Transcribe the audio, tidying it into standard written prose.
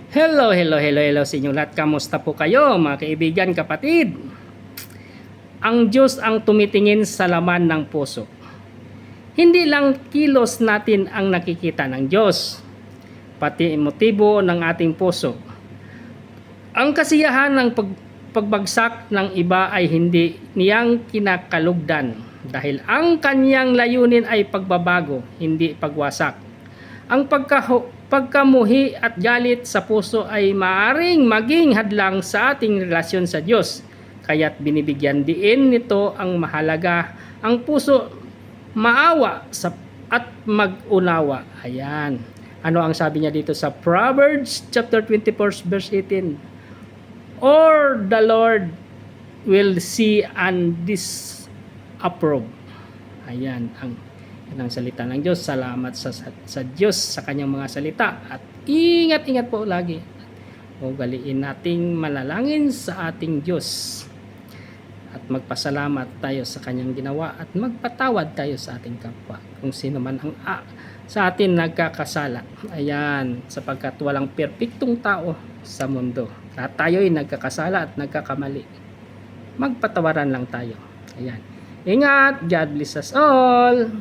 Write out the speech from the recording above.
Hello sa inyong lahat. Kamusta po kayo mga kaibigan, kapatid? Ang Diyos ang tumitingin sa laman ng puso. Hindi lang kilos natin ang nakikita ng Diyos, pati motibo ng ating puso. Ang kasiyahan ng pagbagsak ng iba ay hindi niyang kinakalugdan dahil ang kanyang layunin ay pagbabago, hindi pagwasak. Ang pagkamuhi at galit sa puso ay maaring maging hadlang sa ating relasyon sa Diyos. Kaya't binibigyan diin nito ang mahalaga ang puso maawa at mag-unawa. Ayan. Ano ang sabi niya dito sa Proverbs chapter 24 verse 18? Or the Lord will see and disapprove. Ayan ang salita ng Diyos. Salamat sa Diyos sa kanyang mga salita. At ingat po lagi. Ugaliin nating manalangin sa ating Diyos. At magpasalamat tayo sa kanyang ginawa at magpatawad tayo sa ating kapwa. Kung sino man ang sa atin nagkakasala. Ayan, sapagkat walang perpektong tao sa mundo. At tayo'y nagkakasala at nagkakamali. Magpatawaran lang tayo. Ayan. Ingat. God bless us all.